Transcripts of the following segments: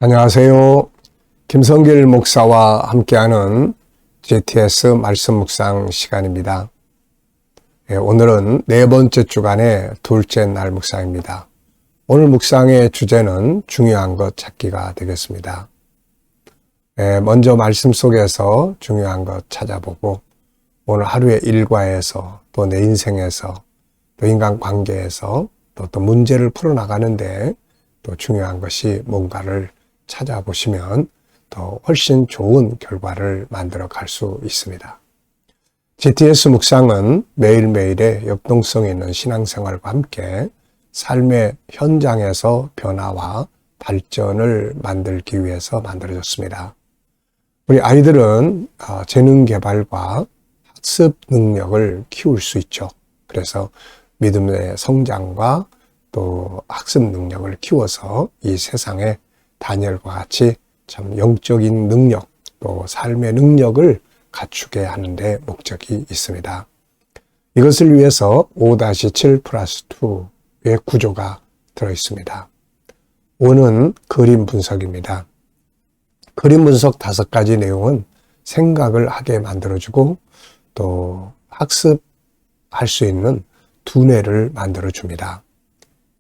안녕하세요. 김성길 목사와 함께하는 GTS 말씀 묵상 시간입니다. 오늘은 네 번째 주간의 둘째 날 묵상입니다. 오늘 묵상의 주제는 중요한 것 찾기가 되겠습니다. 먼저 말씀 속에서 중요한 것 찾아보고 오늘 하루의 일과에서 또 내 인생에서 또 인간관계에서 또 문제를 풀어나가는데 또 중요한 것이 뭔가를 찾아보시면 더 훨씬 좋은 결과를 만들어 갈 수 있습니다. GTS 묵상은 매일매일의 역동성 있는 신앙생활과 함께 삶의 현장에서 변화와 발전을 만들기 위해서 만들어졌습니다. 우리 아이들은 재능 개발과 학습 능력을 키울 수 있죠. 그래서 믿음의 성장과 또 학습 능력을 키워서 이 세상에 다니엘과 같이 참 영적인 능력 또 삶의 능력을 갖추게 하는 데 목적이 있습니다. 이것을 위해서 5-7 플러스 2의 구조가 들어있습니다. 5는 그림 분석입니다. 그림 분석 5가지 내용은 생각을 하게 만들어주고 또 학습할 수 있는 두뇌를 만들어줍니다.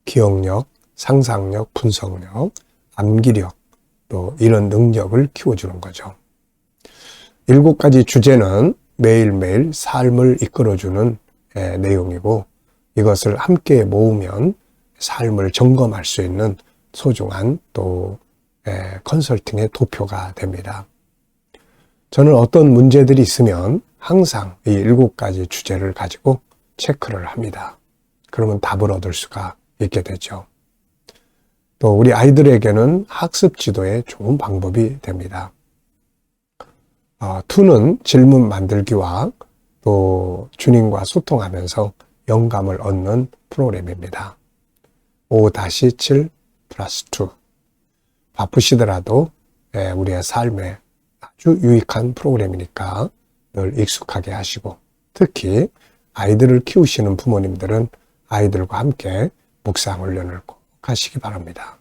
기억력, 상상력, 분석력, 암기력, 또 이런 능력을 키워주는 거죠. 7가지 주제는 매일매일 삶을 이끌어주는 내용이고 이것을 함께 모으면 삶을 점검할 수 있는 소중한 또 컨설팅의 도표가 됩니다. 저는 어떤 문제들이 있으면 항상 이 7가지 주제를 가지고 체크를 합니다. 그러면 답을 얻을 수가 있게 되죠. 또 우리 아이들에게는 학습 지도의 좋은 방법이 됩니다. 2는 질문 만들기와 또 주님과 소통하면서 영감을 얻는 프로그램입니다. 5-7 플러스 2. 바쁘시더라도 우리의 삶에 아주 유익한 프로그램이니까 늘 익숙하게 하시고 특히 아이들을 키우시는 부모님들은 아이들과 함께 묵상 훈련을 꼭 하시기 바랍니다.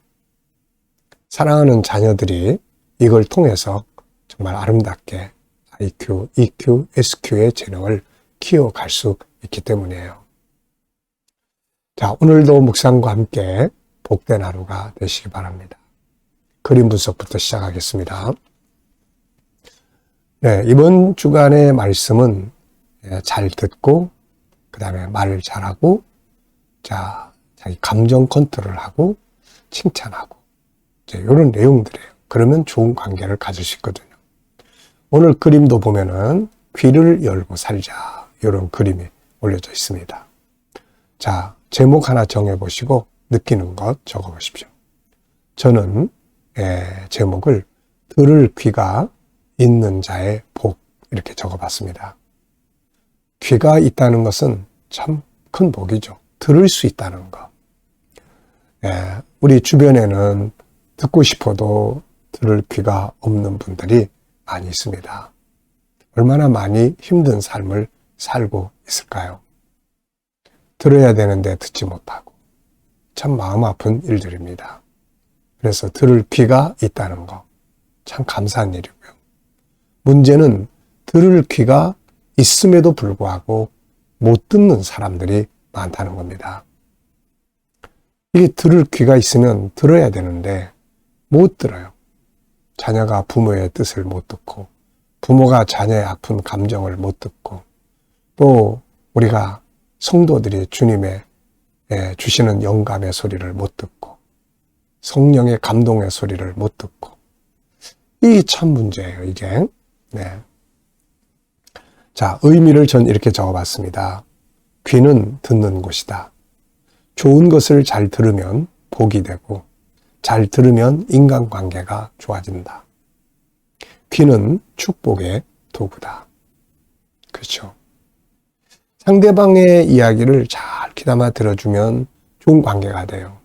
사랑하는 자녀들이 이걸 통해서 정말 아름답게 IQ, EQ, SQ의 재능을 키워갈 수 있기 때문이에요. 자, 오늘도 묵상과 함께 복된 하루가 되시기 바랍니다. 그림 분석부터 시작하겠습니다. 네, 이번 주간의 말씀은 잘 듣고 그 다음에 말을 잘하고 자기 감정 컨트롤하고 칭찬하고 이런 내용들이에요. 그러면 좋은 관계를 가질 수 있거든요. 오늘 그림도 보면은 귀를 열고 살자 이런 그림이 올려져 있습니다. 자, 제목 하나 정해보시고 느끼는 것 적어보십시오. 저는 제목을 들을 귀가 있는 자의 복 이렇게 적어봤습니다. 귀가 있다는 것은 참 큰 복이죠. 들을 수 있다는 것. 우리 주변에는 듣고 싶어도 들을 귀가 없는 분들이 많이 있습니다. 얼마나 많이 힘든 삶을 살고 있을까요? 들어야 되는데 듣지 못하고 참 마음 아픈 일들입니다. 그래서 들을 귀가 있다는 거 참 감사한 일이고요. 문제는 들을 귀가 있음에도 불구하고 못 듣는 사람들이 많다는 겁니다. 이게 들을 귀가 있으면 들어야 되는데 못 들어요. 자녀가 부모의 뜻을 못 듣고 부모가 자녀의 아픈 감정을 못 듣고 또 우리가 성도들이 주님의 주시는 영감의 소리를 못 듣고 성령의 감동의 소리를 못 듣고 이게 참 문제예요, 이게. 네. 자, 의미를 전 이렇게 적어봤습니다. 귀는 듣는 곳이다. 좋은 것을 잘 들으면 복이 되고 잘 들으면 인간관계가 좋아진다. 귀는 축복의 도구다. 그렇죠. 상대방의 이야기를 잘 귀담아 들어주면 좋은 관계가 돼요.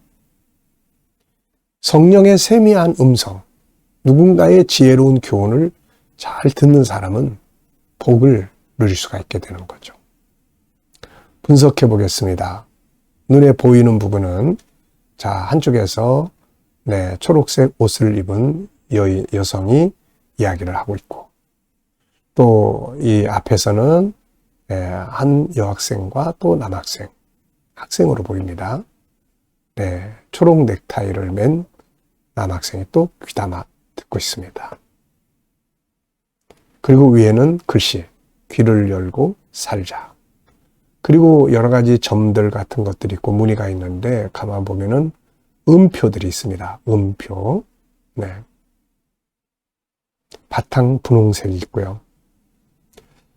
성령의 세미한 음성, 누군가의 지혜로운 교훈을 잘 듣는 사람은 복을 누릴 수가 있게 되는 거죠. 분석해 보겠습니다. 눈에 보이는 부분은 한쪽에서 네, 초록색 옷을 입은 여성이 이야기를 하고 있고, 또 이 앞에서는 한 여학생과 또 남학생, 학생으로 보입니다. 네, 초록 넥타이를 맨 남학생이 또 귀담아 듣고 있습니다. 그리고 위에는 글씨, 귀를 열고 살자. 그리고 여러 가지 점들 같은 것들이 있고 무늬가 있는데 가만 보면은 음표들이 있습니다. 음표. 네. 바탕 분홍색이 있고요.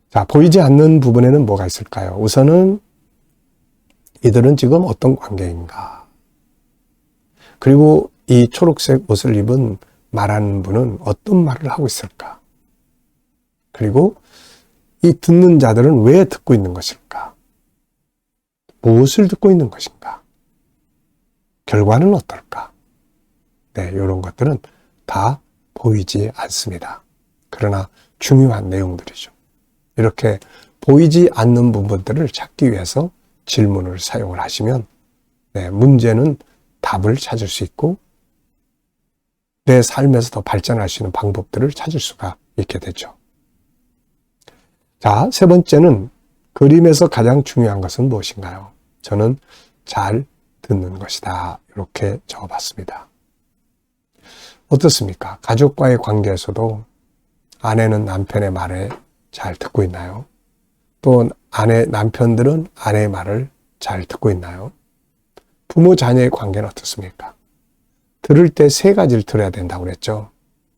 자, 보이지 않는 부분에는 뭐가 있을까요? 우선은 이들은 지금 어떤 관계인가? 그리고 이 초록색 옷을 입은 말하는 분은 어떤 말을 하고 있을까? 그리고 이 듣는 자들은 왜 듣고 있는 것일까? 무엇을 듣고 있는 것인가? 결과는 어떨까? 네, 이런 것들은 다 보이지 않습니다. 그러나 중요한 내용들이죠. 이렇게 보이지 않는 부분들을 찾기 위해서 질문을 사용을 하시면 네, 문제는 답을 찾을 수 있고 내 삶에서 더 발전할 수 있는 방법들을 찾을 수가 있게 되죠. 자, 세 번째는 그림에서 가장 중요한 것은 무엇인가요? 저는 잘 듣는 것이다. 이렇게 적어봤습니다. 어떻습니까? 가족과의 관계에서도 아내는 남편의 말에 잘 듣고 있나요? 또 남편들은 아내의 말을 잘 듣고 있나요? 부모 자녀의 관계는 어떻습니까? 들을 때 세 가지를 들어야 된다고 그랬죠.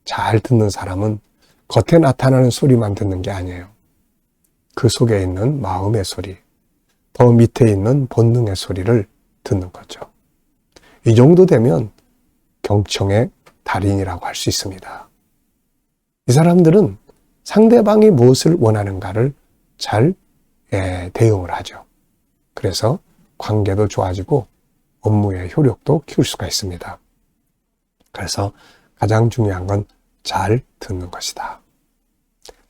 잘 듣는 사람은 겉에 나타나는 소리만 듣는 게 아니에요. 그 속에 있는 마음의 소리, 더 밑에 있는 본능의 소리를 듣는 거죠. 이 정도 되면 경청의 달인이라고 할 수 있습니다. 이 사람들은 상대방이 무엇을 원하는가를 잘 대응을 하죠. 그래서 관계도 좋아지고 업무의 효력도 키울 수가 있습니다. 그래서 가장 중요한 건 잘 듣는 것이다.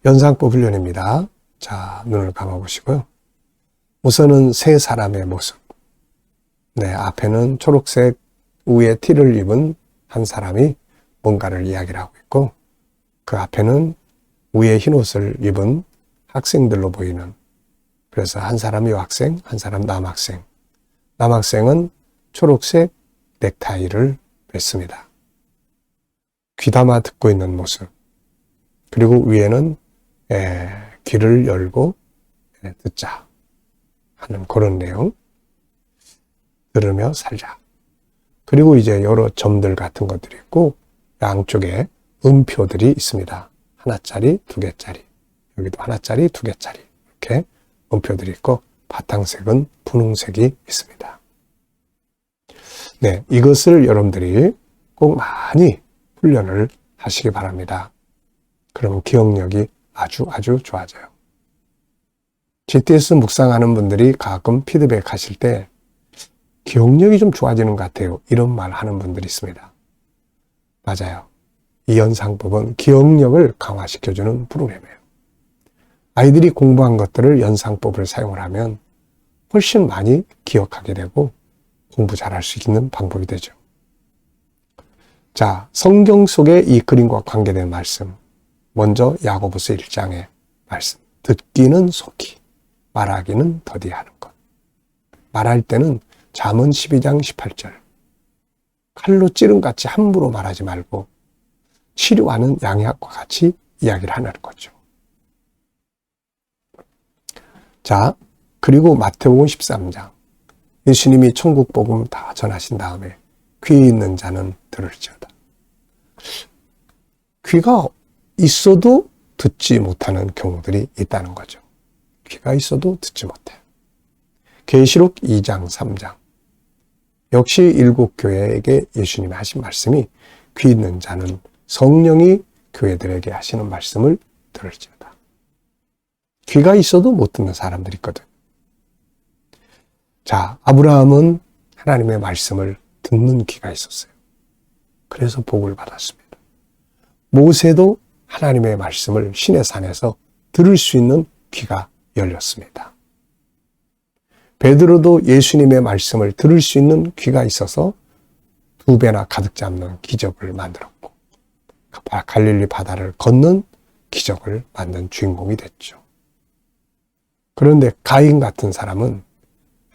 연상법 훈련입니다. 자, 눈을 감아보시고요. 우선은 세 사람의 모습. 네, 앞에는 초록색 위에 티를 입은 한 사람이 뭔가를 이야기를 하고 있고 그 앞에는 위에 흰 옷을 입은 학생들로 보이는, 그래서 한 사람이 여학생, 한 사람 남학생. 남학생은 초록색 넥타이를 맸습니다. 귀담아 듣고 있는 모습. 그리고 위에는 귀를 열고 듣자 하는 그런 내용. 들으며 살자. 그리고 이제 여러 점들 같은 것들이 있고 양쪽에 음표들이 있습니다. 하나짜리, 두 개짜리. 여기도 하나짜리, 두 개짜리. 이렇게 음표들이 있고 바탕색은 분홍색이 있습니다. 네, 이것을 여러분들이 꼭 많이 훈련을 하시기 바랍니다. 그러면 기억력이 아주 좋아져요. GTS 묵상하는 분들이 가끔 피드백 하실 때 기억력이 좀 좋아지는 것 같아요. 이런 말 하는 분들이 있습니다. 맞아요. 이 연상법은 기억력을 강화시켜주는 프로그램이에요. 아이들이 공부한 것들을 연상법을 사용을 하면 훨씬 많이 기억하게 되고 공부 잘할 수 있는 방법이 되죠. 자, 성경 속의 이 그림과 관계된 말씀. 먼저 야고보서 1장의 말씀. 듣기는 속히, 말하기는 더디하는 것. 말할 때는 잠언 12장 18절. 칼로 찌름같이 함부로 말하지 말고 치료하는 양약과 같이 이야기를 하는 거죠. 자, 그리고 마태복음 13장. 예수님이 천국 복음 다 전하신 다음에 귀 있는 자는 들을지어다. 귀가 있어도 듣지 못하는 경우들이 있다는 거죠. 귀가 있어도 듣지 못해요. 계시록 2장, 3장. 역시 일곱 교회에게 예수님이 하신 말씀이 귀 있는 자는 성령이 교회들에게 하시는 말씀을 들을지어다. 귀가 있어도 못 듣는 사람들이 있거든. 자, 아브라함은 하나님의 말씀을 듣는 귀가 있었어요. 그래서 복을 받았습니다. 모세도 하나님의 말씀을 시내 산에서 들을 수 있는 귀가 열렸습니다. 베드로도 예수님의 말씀을 들을 수 있는 귀가 있어서 2배나 가득 잡는 기적을 만들었고, 갈릴리 바다를 걷는 기적을 만든 주인공이 됐죠. 그런데 가인 같은 사람은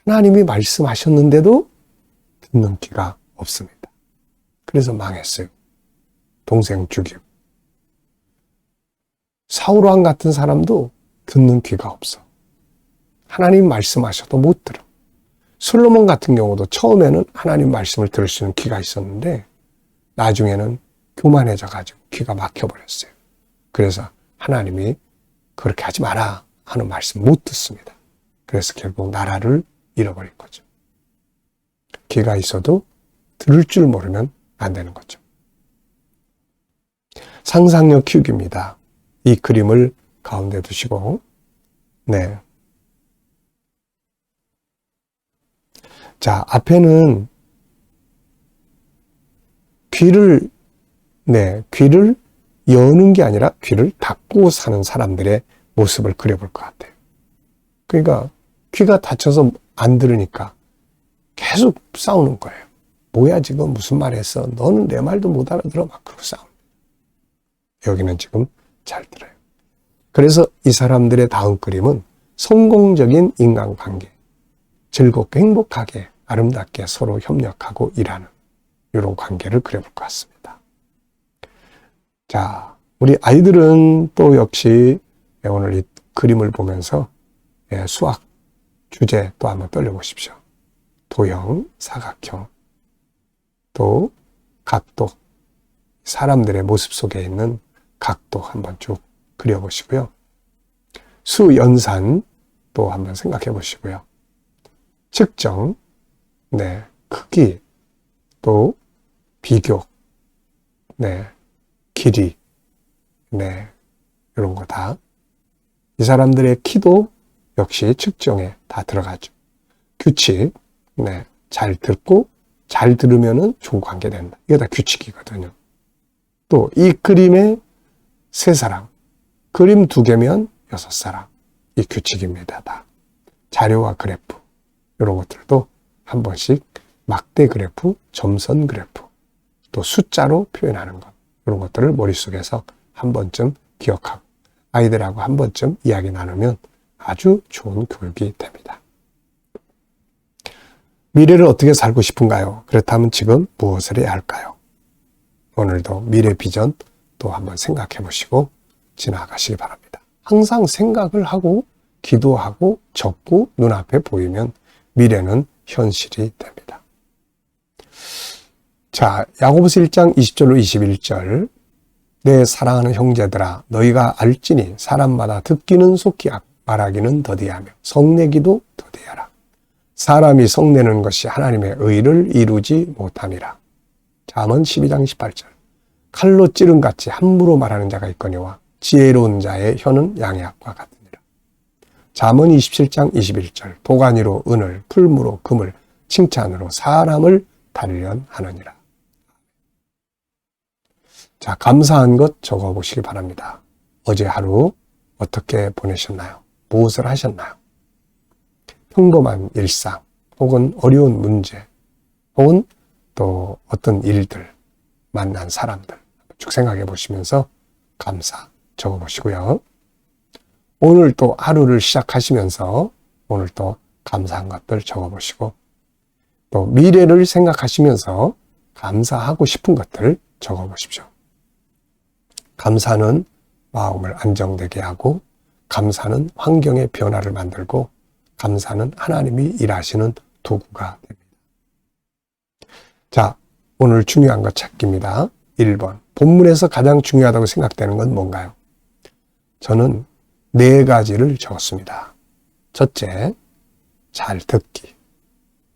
하나님이 말씀하셨는데도 듣는 귀가 없습니다. 그래서 망했어요. 동생 죽이고. 사울왕 같은 사람도 듣는 귀가 없어. 하나님 말씀하셔도 못 들어. 솔로몬 같은 경우도 처음에는 하나님 말씀을 들을 수 있는 귀가 있었는데 나중에는 교만해져가지고 귀가 막혀버렸어요. 그래서 하나님이 그렇게 하지 마라 하는 말씀 못 듣습니다. 그래서 결국 나라를 잃어버린 거죠. 귀가 있어도 들을 줄 모르면 안 되는 거죠. 상상력 키우기입니다. 이 그림을 가운데 두시고, 네. 자, 앞에는 귀를 여는 게 아니라 귀를 닫고 사는 사람들의 모습을 그려볼 것 같아요. 그러니까 귀가 닫혀서 안 들으니까 계속 싸우는 거예요. 뭐야 지금 무슨 말 했어? 너는 내 말도 못 알아들어. 막 그러고 싸웁니다. 여기는 지금 잘 들어요. 그래서 이 사람들의 다음 그림은 성공적인 인간관계, 즐겁게 행복하게 아름답게 서로 협력하고 일하는 이런 관계를 그려볼 것 같습니다. 자, 우리 아이들은 또 역시 오늘 이 그림을 보면서 수학 주제 또 한번 떠올려보십시오. 도형, 사각형, 또 각도, 사람들의 모습 속에 있는 각도 한번 쭉 그려보시고요. 수연산 또 한번 생각해 보시고요. 측정, 크기, 또 비교, 길이, 이런 거 다. 이 사람들의 키도 역시 측정에 다 들어가죠. 규칙, 잘 듣고 잘 들으면은 좋은 관계 된다. 이게 다 규칙이거든요. 또 이 그림의 3사람, 그림 2개면 6사람. 이 규칙입니다. 다. 자료와 그래프, 이런 것들도 한 번씩 막대 그래프, 점선 그래프, 또 숫자로 표현하는 것, 이런 것들을 머릿속에서 한 번쯤 기억하고 아이들하고 한 번쯤 이야기 나누면 아주 좋은 교육이 됩니다. 미래를 어떻게 살고 싶은가요? 그렇다면 지금 무엇을 해야 할까요? 오늘도 미래 비전 또 한번 생각해 보시고 지나가시기 바랍니다. 항상 생각을 하고 기도하고 적고 눈앞에 보이면 미래는 현실이 됩니다. 자, 야고보서 1장 20절로 21절. 내 사랑하는 형제들아 너희가 알지니 사람마다 듣기는 속히 말하기는 더디하며 성내기도 더디하라. 사람이 성내는 것이 하나님의 의를 이루지 못함이라. 잠언 12장 18절. 칼로 찌른 같이 함부로 말하는 자가 있거니와 지혜로운 자의 혀는 양약과 같으니라. 잠언 27장 21절. 도가니로 은을, 풀무로 금을, 칭찬으로 사람을 단련하느니라. 자, 감사한 것 적어보시기 바랍니다. 어제 하루 어떻게 보내셨나요? 무엇을 하셨나요? 평범한 일상, 혹은 어려운 문제, 혹은 또 어떤 일들, 만난 사람들 쭉 생각해 보시면서 감사 적어보시고요. 오늘 또 하루를 시작하시면서 오늘 또 감사한 것들 적어보시고 또 미래를 생각하시면서 감사하고 싶은 것들 적어보십시오. 감사는 마음을 안정되게 하고 감사는 환경의 변화를 만들고 감사는 하나님이 일하시는 도구가 됩니다. 자, 오늘 중요한 것 찾기입니다. 1번. 본문에서 가장 중요하다고 생각되는 건 뭔가요? 저는 4가지를 적었습니다. 첫째, 잘 듣기.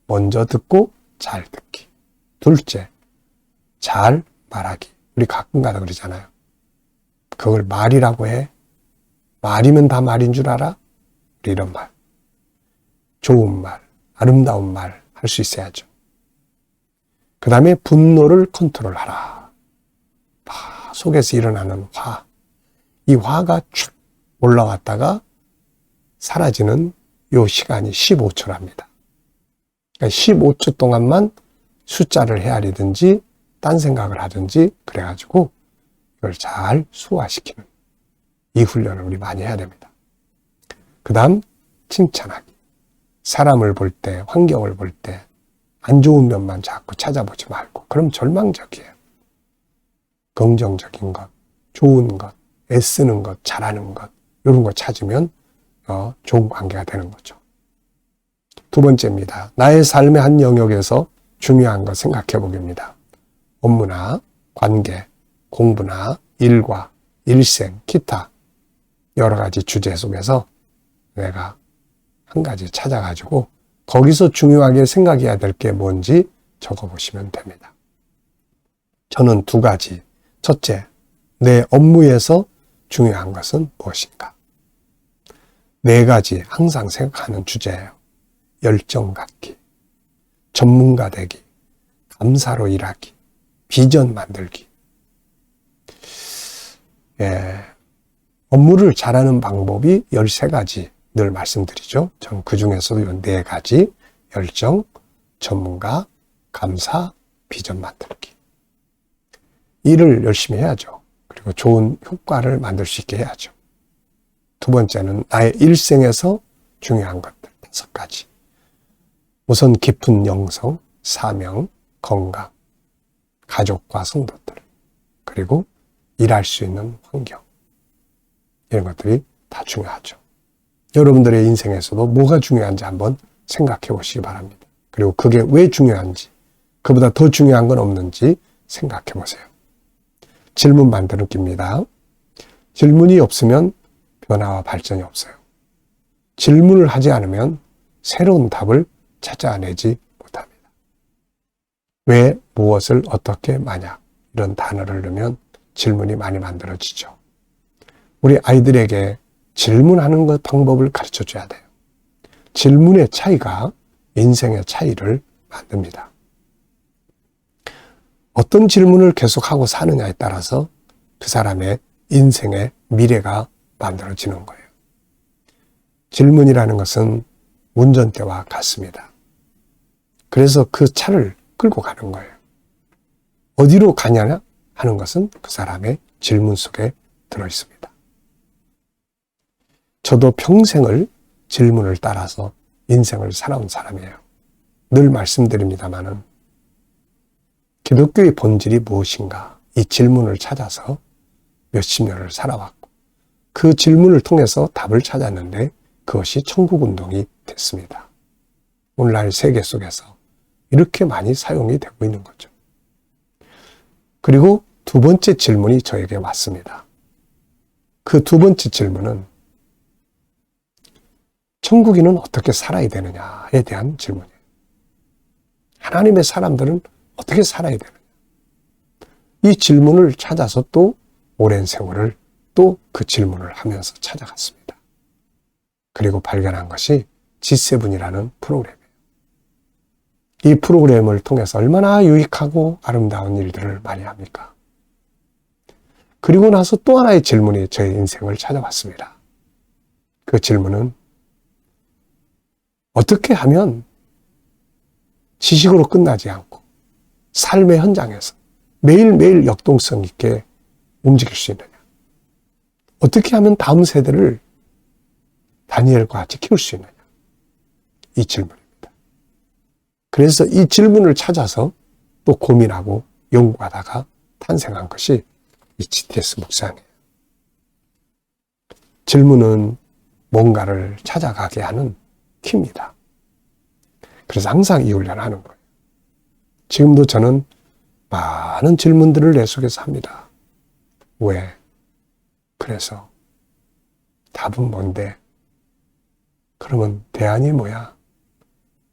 먼저 듣고 잘 듣기. 둘째, 잘 말하기. 우리 가끔가다 그러잖아요. 그걸 말이라고 해? 말이면 다 말인 줄 알아? 우리 이런 말. 좋은 말, 아름다운 말 할 수 있어야죠. 그 다음에 분노를 컨트롤하라. 속에서 일어나는 화. 이 화가 쭉 올라왔다가 사라지는 요 시간이 15초랍니다. 그러니까 15초 동안만 숫자를 헤아리든지 딴 생각을 하든지 그래가지고 이걸 잘 소화시키는 이 훈련을 우리 많이 해야 됩니다. 그 다음 칭찬하기. 사람을 볼 때, 환경을 볼 때 안 좋은 면만 자꾸 찾아보지 말고 그럼 절망적이에요. 긍정적인 것, 좋은 것, 애쓰는 것, 잘하는 것 이런 거 찾으면 좋은 관계가 되는 거죠. 두 번째입니다. 나의 삶의 한 영역에서 중요한 것 생각해 보기입니다. 업무나 관계, 공부나 일과 일생, 기타 여러 가지 주제 속에서 내가 한 가지 찾아가지고 거기서 중요하게 생각해야 될 게 뭔지 적어보시면 됩니다. 저는 두 가지. 첫째, 내 업무에서 중요한 것은 무엇인가? 네 가지 항상 생각하는 주제예요. 열정 갖기, 전문가 되기, 감사로 일하기, 비전 만들기. 업무를 잘하는 방법이 13가지 늘 말씀드리죠. 저는 그 중에서도 이 4가지, 열정, 전문가, 감사, 비전 만들기. 일을 열심히 해야죠. 그리고 좋은 효과를 만들 수 있게 해야죠. 두 번째는 나의 일생에서 중요한 것들 5가지. 우선 깊은 영성, 사명, 건강, 가족과 성도들, 그리고 일할 수 있는 환경. 이런 것들이 다 중요하죠. 여러분들의 인생에서도 뭐가 중요한지 한번 생각해 보시기 바랍니다. 그리고 그게 왜 중요한지, 그보다 더 중요한 건 없는지 생각해 보세요. 질문 만들기입니다. 질문이 없으면 변화와 발전이 없어요. 질문을 하지 않으면 새로운 답을 찾아내지 못합니다. 왜, 무엇을, 어떻게, 만약 이런 단어를 넣으면 질문이 많이 만들어지죠. 우리 아이들에게 질문하는 것 방법을 가르쳐 줘야 돼요. 질문의 차이가 인생의 차이를 만듭니다. 어떤 질문을 계속하고 사느냐에 따라서 그 사람의 인생의 미래가 만들어지는 거예요. 질문이라는 것은 운전대와 같습니다. 그래서 그 차를 끌고 가는 거예요. 어디로 가냐 하는 것은 그 사람의 질문 속에 들어있습니다. 저도 평생을 질문을 따라서 인생을 살아온 사람이에요. 늘 말씀드립니다마는 기독교의 본질이 무엇인가 이 질문을 찾아서 몇십 년을 살아왔고 그 질문을 통해서 답을 찾았는데 그것이 천국운동이 됐습니다. 오늘날 세계 속에서 이렇게 많이 사용이 되고 있는 거죠. 그리고 두 번째 질문이 저에게 왔습니다. 그 두 번째 질문은 천국인은 어떻게 살아야 되느냐에 대한 질문이에요. 하나님의 사람들은 어떻게 살아야 되느냐. 이 질문을 찾아서 또 오랜 세월을 또 그 질문을 하면서 찾아갔습니다. 그리고 발견한 것이 G7이라는 프로그램이에요. 이 프로그램을 통해서 얼마나 유익하고 아름다운 일들을 많이 합니까? 그리고 나서 또 하나의 질문이 저의 인생을 찾아왔습니다. 그 질문은 어떻게 하면 지식으로 끝나지 않고 삶의 현장에서 매일매일 역동성 있게 움직일 수 있느냐? 어떻게 하면 다음 세대를 다니엘과 같이 키울 수 있느냐? 이 질문입니다. 그래서 이 질문을 찾아서 또 고민하고 연구하다가 탄생한 것이 이 GTS 묵상이에요. 질문은 뭔가를 찾아가게 하는 키입니다. 그래서 항상 이 훈련을 하는 거예요. 지금도 저는 많은 질문들을 내 속에서 합니다. 왜? 그래서 답은 뭔데? 그러면 대안이 뭐야?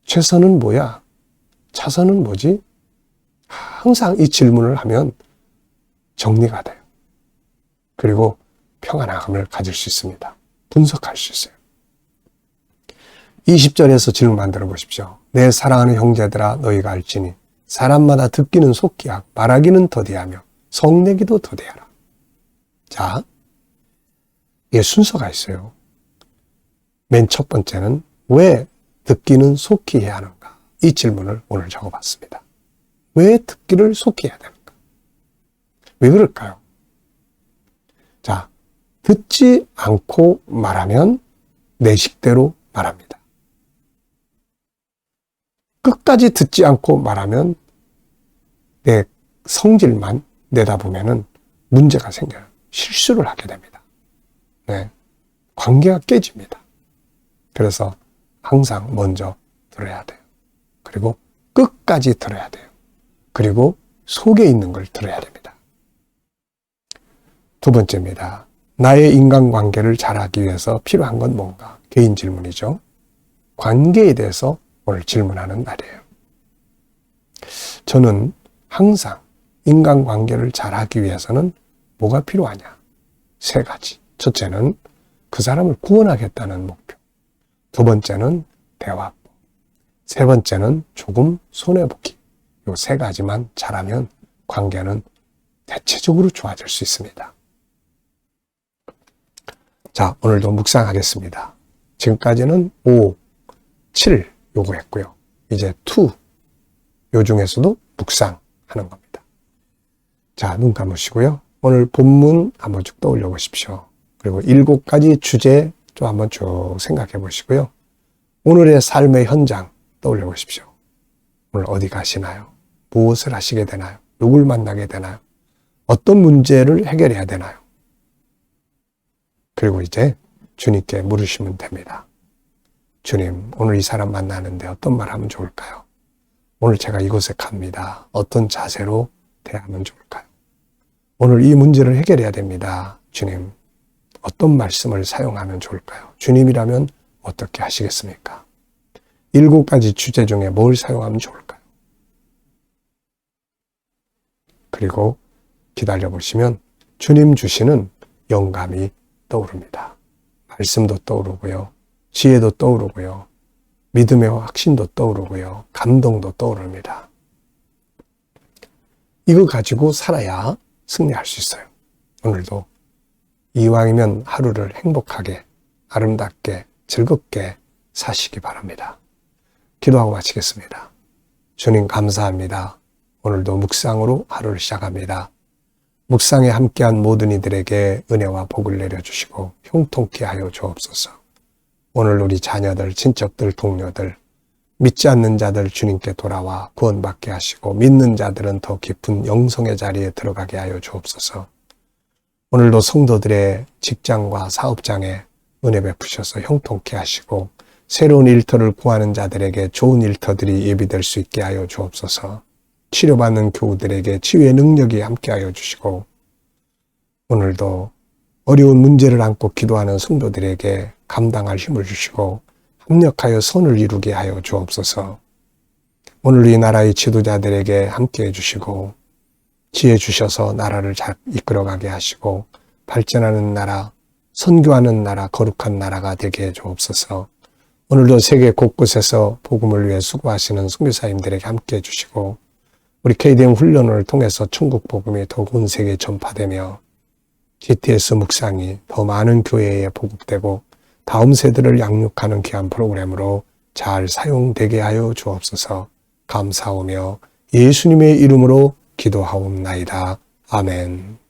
최선은 뭐야? 차선은 뭐지? 항상 이 질문을 하면 정리가 돼요. 그리고 평안함을 가질 수 있습니다. 분석할 수 있어요. 20절에서 질문 만들어 보십시오. 내 사랑하는 형제들아 너희가 알지니 사람마다 듣기는 속기하고 말하기는 더디하며 성내기도 더디하라. 자, 이게 순서가 있어요. 맨 첫 번째는 왜 듣기는 속히 해야 하는가? 이 질문을 오늘 적어봤습니다. 왜 듣기를 속히 해야 됩니까? 왜 그럴까요? 자, 듣지 않고 말하면 내 식대로 말합니다. 끝까지 듣지 않고 말하면 내 성질만 내다보면은 문제가 생겨요. 실수를 하게 됩니다. 네. 관계가 깨집니다. 그래서 항상 먼저 들어야 돼요. 그리고 끝까지 들어야 돼요. 그리고 속에 있는 걸 들어야 됩니다. 두 번째입니다. 나의 인간관계를 잘하기 위해서 필요한 건 뭔가? 개인 질문이죠. 관계에 대해서 오늘 질문하는 날이에요. 저는 항상 인간관계를 잘하기 위해서는 뭐가 필요하냐? 세 가지. 첫째는 그 사람을 구원하겠다는 목표. 두 번째는 대화법. 세 번째는 조금 손해보기. 이 세 가지만 잘하면 관계는 대체적으로 좋아질 수 있습니다. 자, 오늘도 묵상하겠습니다. 지금까지는 5, 7 요거 했고요. 이제 2, 요 중에서도 묵상하는 겁니다. 자, 눈 감으시고요. 오늘 본문 한번 쭉 떠올려 보십시오. 그리고 7가지 주제 좀 한번 쭉 생각해 보시고요. 오늘의 삶의 현장 떠올려 보십시오. 오늘 어디 가시나요? 무엇을 하시게 되나요? 누굴 만나게 되나요? 어떤 문제를 해결해야 되나요? 그리고 이제 주님께 물으시면 됩니다. 주님, 오늘 이 사람 만나는데 어떤 말 하면 좋을까요? 오늘 제가 이곳에 갑니다. 어떤 자세로 대하면 좋을까요? 오늘 이 문제를 해결해야 됩니다. 주님, 어떤 말씀을 사용하면 좋을까요? 주님이라면 어떻게 하시겠습니까? 7가지 주제 중에 뭘 사용하면 좋을까요? 그리고 기다려보시면 주님 주시는 영감이 떠오릅니다. 말씀도 떠오르고요. 지혜도 떠오르고요. 믿음의 확신도 떠오르고요. 감동도 떠오릅니다. 이거 가지고 살아야 승리할 수 있어요. 오늘도 이왕이면 하루를 행복하게, 아름답게, 즐겁게 사시기 바랍니다. 기도하고 마치겠습니다. 주님 감사합니다. 오늘도 묵상으로 하루를 시작합니다. 묵상에 함께한 모든 이들에게 은혜와 복을 내려주시고 형통케 하여 주옵소서. 오늘 우리 자녀들, 친척들, 동료들, 믿지 않는 자들 주님께 돌아와 구원받게 하시고 믿는 자들은 더 깊은 영성의 자리에 들어가게 하여 주옵소서. 오늘도 성도들의 직장과 사업장에 은혜 베푸셔서 형통케 하시고 새로운 일터를 구하는 자들에게 좋은 일터들이 예비될 수 있게 하여 주옵소서. 치료받는 교우들에게 치유의 능력이 함께하여 주시고 오늘도 어려운 문제를 안고 기도하는 성도들에게 감당할 힘을 주시고 합력하여 선을 이루게 하여 주옵소서. 오늘 이 나라의 지도자들에게 함께해 주시고 지혜 주셔서 나라를 잘 이끌어가게 하시고 발전하는 나라, 선교하는 나라, 거룩한 나라가 되게 해 주옵소서. 오늘도 세계 곳곳에서 복음을 위해 수고하시는 선교사님들에게 함께해 주시고 우리 KDM 훈련을 통해서 천국 복음이 더욱 온 세계에 전파되며 GTS 묵상이 더 많은 교회에 보급되고 다음 세대를 양육하는 귀한 프로그램으로 잘 사용되게 하여 주옵소서. 감사하며 예수님의 이름으로 기도하옵나이다. 아멘.